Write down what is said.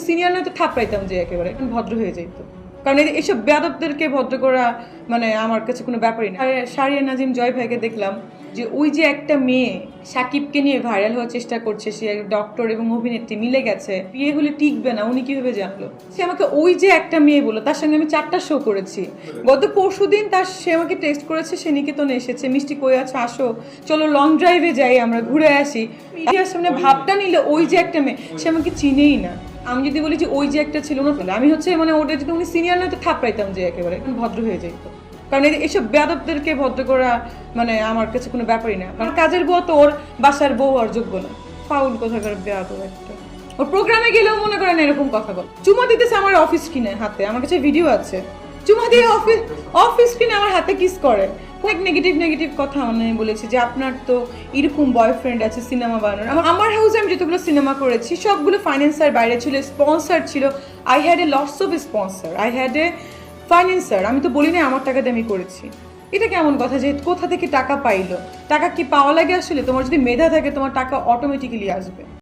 Senior নয় তো থাপড়াইতাম যে একেবারে এখন ভদ্র হয়ে যাইতো। কারণ এইসব বেয়াদবদেরকে ভদ্র করা মানে আমার কাছে কোনো ব্যাপারই না। শাহরিয়ার নাজিম জয় ভাইকে দেখলাম যে ওই যে একটা মেয়ে সাকিবকে নিয়ে ভাইরাল হওয়ার চেষ্টা করছে, সে ডক্টর এবং অভিনেত্রী মিলে গেছে, বিয়ে হলে টিকবে না, উনি কিভাবে জানলো? সে আমাকে ওই যে একটা মেয়ে বললো, তার সঙ্গে আমি 4টা শো করেছি। গত পরশুদিন সে আমাকে টেক্সট করেছে, সে নিকেতনে এসেছে, মিষ্টি কই আছে আসো, চলো লং ড্রাইভে যাই, আমরা ঘুরে আসি। মিডিয়ার সামনে ভাবটা নিলে ওই যে একটা মেয়ে, সে আমাকে চিনেই না। আমি যদি বলি যে ওই যে একটা ছিল না, আমি হচ্ছে মানে ওটা যদি উনি সিনিয়র নয় তো থাপড়াইতাম যে একেবারে এখন ভদ্র হয়ে যাইতো। কারণ এইসব বেয়াদবদেরকে ভদ্র করা মানে আমার কাছে কোনো ব্যাপারই না। কারণ কাজের বউ তো ওর বাসার বউ আর যোগ্য না, ফাউল কোথাকার বেয়াদব একটা। ওর প্রোগ্রামে গেলেও মনে করেন এরকম কথা বল, চুমা দিতেছে আমার অফিস কিনে হাতে, আমার কাছে ভিডিও আছে, চুমা দিয়ে অফিস কিনে আমার হাতে কিস করে। অনেক নেগেটিভ কথা মানে বলেছে যে আপনার তো এরকম বয়ফ্রেন্ড আছে সিনেমা বানানোর। আমার হাউসে আমি যতগুলো সিনেমা করেছি সবগুলো ফাইন্যান্সার বাইরে ছিল, স্পন্সার ছিল। I had a lots of sponsor, I had a financer. আমি তো বলি না আমার টাকা দিয়ে আমি করেছি। এটা কেমন কথা যে কোথা থেকে টাকা পাইলো? টাকা কি পাওয়া লাগে আসলে? তোমার যদি মেধা থাকে তোমার টাকা অটোমেটিক্যালি আসবে।